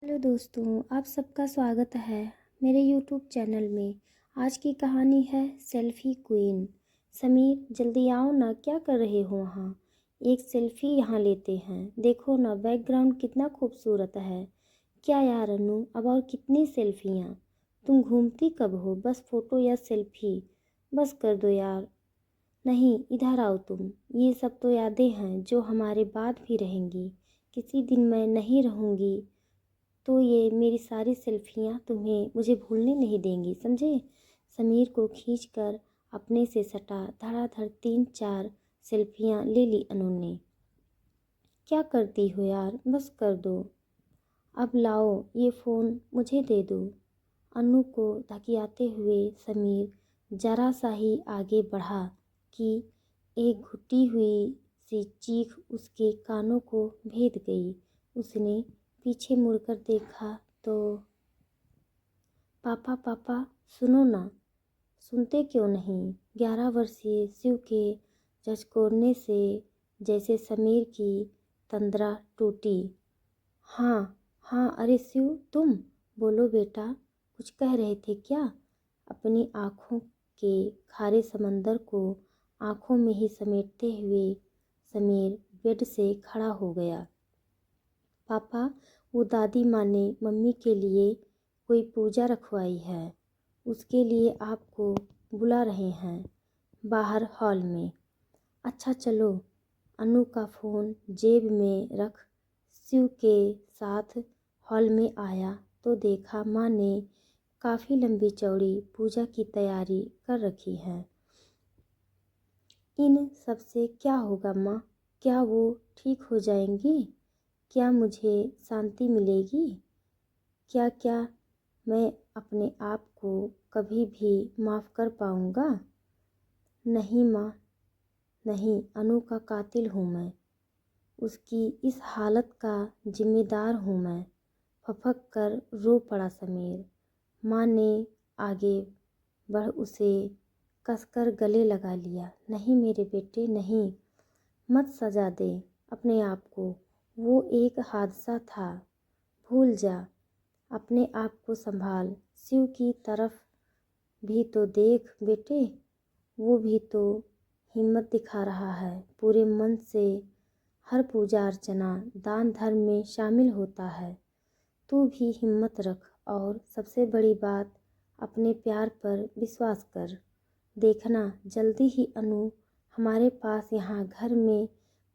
Hello दोस्तों, आप सबका स्वागत है मेरे यूट्यूब चैनल में। आज की कहानी है सेल्फी क्वीन। समीर, जल्दी आओ ना, क्या कर रहे हो वहाँ? एक सेल्फी यहाँ लेते हैं। देखो ना, बैकग्राउंड कितना खूबसूरत है। क्या यार अनु, अब और कितनी सेल्फियाँ? तुम घूमती कब हो? बस फ़ोटो या सेल्फी बस कर दो यार। नहीं, इधर आओ तुम। ये सब तो यादें हैं जो हमारे बाद भी रहेंगी। किसी दिन मैं नहीं रहूँगी तो ये मेरी सारी सेल्फियाँ तुम्हें मुझे भूलने नहीं देंगी, समझे? समीर को खींचकर अपने से सटा धड़ाधड़ 3-4 सेल्फियाँ ले ली अनु ने। क्या करती हो यार, बस कर दो। अब लाओ ये फ़ोन मुझे दे दो। अनु को धकियाते हुए समीर जरा सा ही आगे बढ़ा कि एक घुटी हुई सी चीख उसके कानों को भेद गई। उसने पीछे मुड़कर देखा तो पापा पापा, सुनो ना। सुनते क्यों नहीं? 11 वर्षीय शिव के झचकोरने से जैसे समीर की तंद्रा टूटी। हाँ हाँ, अरे शिव, तुम बोलो बेटा, कुछ कह रहे थे क्या? अपनी आँखों के खारे समंदर को आँखों में ही समेटते हुए समीर बेड से खड़ा हो गया। पापा, वो दादी माँ ने मम्मी के लिए कोई पूजा रखवाई है। उसके लिए आपको बुला रहे हैं बाहर हॉल में। अच्छा चलो। अनु का फ़ोन जेब में रख शिव के साथ हॉल में आया तो देखा माँ ने काफ़ी लंबी चौड़ी पूजा की तैयारी कर रखी है। इन सब से क्या होगा माँ? क्या वो ठीक हो जाएंगी? क्या मुझे शांति मिलेगी? क्या क्या मैं अपने आप को कभी भी माफ़ कर पाऊँगा? नहीं माँ, नहीं, अनु का कातिल हूँ मैं। उसकी इस हालत का जिम्मेदार हूँ मैं। फपक कर रो पड़ा समीर। माँ ने आगे बढ़ उसे कसकर गले लगा लिया। नहीं मेरे बेटे, नहीं, मत सजा दे अपने आप को। वो एक हादसा था, भूल जा। अपने आप को संभाल। शिव की तरफ भी तो देख बेटे, वो भी तो हिम्मत दिखा रहा है। पूरे मन से हर पूजा अर्चना दान धर्म में शामिल होता है। तू भी हिम्मत रख और सबसे बड़ी बात, अपने प्यार पर विश्वास कर। देखना जल्दी ही अनु हमारे पास यहाँ घर में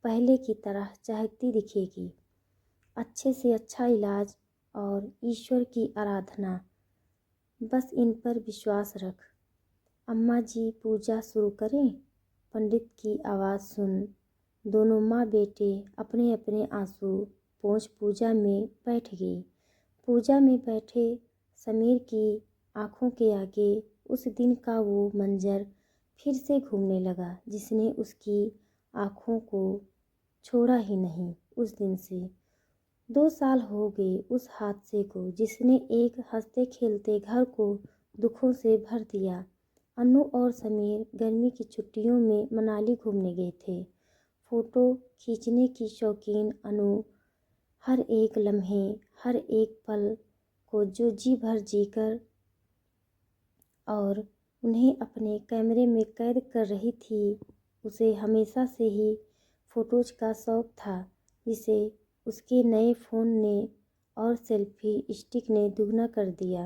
पहले की तरह चहकती दिखेगी। अच्छे से अच्छा इलाज और ईश्वर की आराधना, बस इन पर विश्वास रख। अम्मा जी पूजा शुरू करें? पंडित की आवाज़ सुन दोनों माँ बेटे अपने अपने आंसू पोंछ पूजा में बैठ गई। पूजा में बैठे समीर की आंखों के आगे उस दिन का वो मंजर फिर से घूमने लगा जिसने उसकी आंखों को छोड़ा ही नहीं। उस दिन से 2 साल हो गए उस हादसे को जिसने एक हंसते खेलते घर को दुखों से भर दिया। अनु और समीर गर्मी की छुट्टियों में मनाली घूमने गए थे। फ़ोटो खींचने की शौकीन अनु हर एक लम्हे, हर एक पल को जो जी भर जीकर और उन्हें अपने कैमरे में कैद कर रही थी। उसे हमेशा से ही फ़ोटोज़ का शौक़ था, जिसे उसके नए फ़ोन ने और सेल्फ़ी स्टिक ने दुगना कर दिया।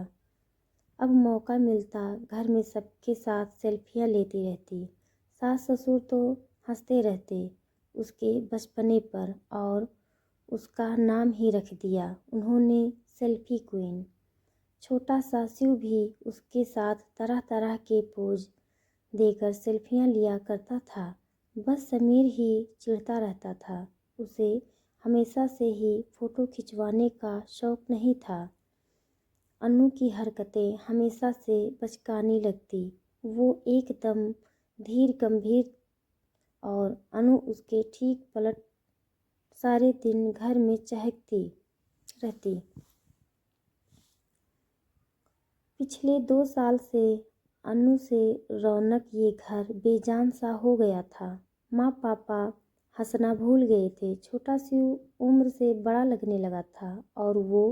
अब मौका मिलता घर में सबके साथ सेल्फियाँ लेती रहती। सास ससुर तो हंसते रहते उसके बचपने पर और उसका नाम ही रख दिया उन्होंने सेल्फी क्वीन। छोटा सा शिव भी उसके साथ तरह तरह के पोज देकर सेल्फियाँ लिया करता था। बस समीर ही चिढ़ता रहता था। उसे हमेशा से ही फ़ोटो खिंचवाने का शौक़ नहीं था। अनु की हरकतें हमेशा से बचकानी लगती। वो एकदम धीर गंभीर और अनु उसके ठीक पलट सारे दिन घर में चहकती रहती। पिछले 2 साल से अनु से रौनक ये घर बेजान सा हो गया था। माँ पापा हंसना भूल गए थे। छोटा शिव उम्र से बड़ा लगने लगा था और वो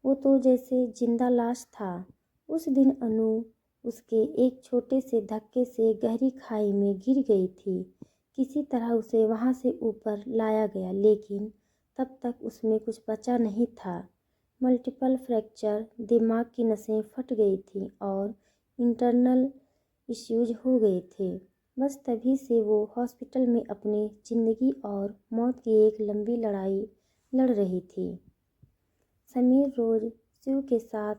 वो तो जैसे जिंदा लाश था। उस दिन अनु उसके एक छोटे से धक्के से गहरी खाई में गिर गई थी। किसी तरह उसे वहां से ऊपर लाया गया, लेकिन तब तक उसमें कुछ बचा नहीं था। मल्टीपल फ्रैक्चर, दिमाग की नसें फट गई थीं और इंटरनल इश्यूज हो गए थे। बस तभी से वो हॉस्पिटल में अपनी ज़िंदगी और मौत की एक लंबी लड़ाई लड़ रही थी। समीर रोज़ शिव के साथ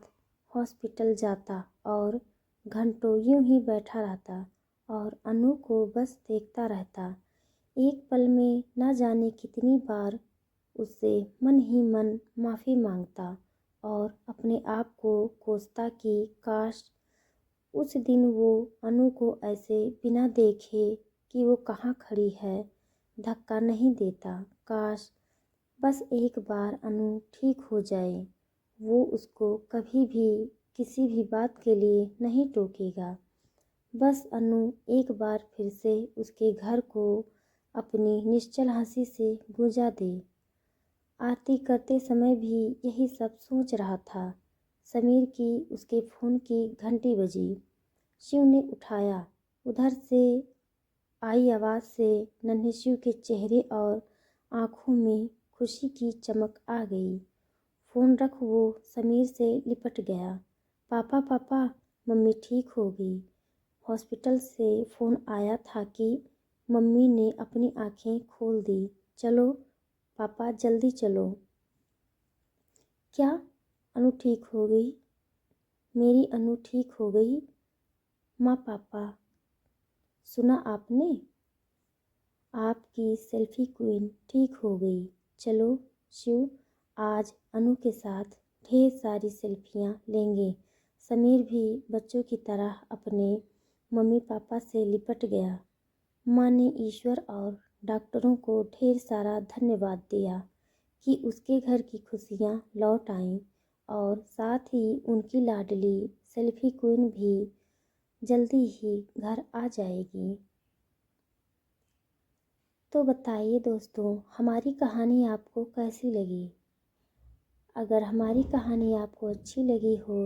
हॉस्पिटल जाता और घंटों यूं ही बैठा रहता और अनु को बस देखता रहता। एक पल में न जाने कितनी बार उससे मन ही मन माफ़ी मांगता और अपने आप को कोसता कि काश उस दिन वो अनु को ऐसे बिना देखे कि वो कहाँ खड़ी है धक्का नहीं देता। काश बस एक बार अनु ठीक हो जाए। वो उसको कभी भी किसी भी बात के लिए नहीं टोकेगा। बस अनु एक बार फिर से उसके घर को अपनी निश्चल हंसी से गुंजा दे। आरती करते समय भी यही सब सोच रहा था। समीर की उसके फ़ोन की घंटी बजी। शिव ने उठाया। उधर से आई आवाज़ से नन्हे शिव के चेहरे और आँखों में खुशी की चमक आ गई। फ़ोन रख वो समीर से लिपट गया। पापा पापा, मम्मी ठीक हो गई। हॉस्पिटल से फ़ोन आया था कि मम्मी ने अपनी आँखें खोल दी। चलो पापा, जल्दी चलो। क्या अनु ठीक हो गई? मेरी अनु ठीक हो गई? माँ पापा, सुना आपने? आपकी सेल्फी क्वीन ठीक हो गई। चलो शिव, आज अनु के साथ ढेर सारी सेल्फियाँ लेंगे। समीर भी बच्चों की तरह अपने मम्मी पापा से लिपट गया। माँ ने ईश्वर और डॉक्टरों को ढेर सारा धन्यवाद दिया कि उसके घर की खुशियाँ लौट आईं और साथ ही उनकी लाडली सेल्फी क्वीन भी जल्दी ही घर आ जाएगी। तो बताइए दोस्तों, हमारी कहानी आपको कैसी लगी? अगर हमारी कहानी आपको अच्छी लगी हो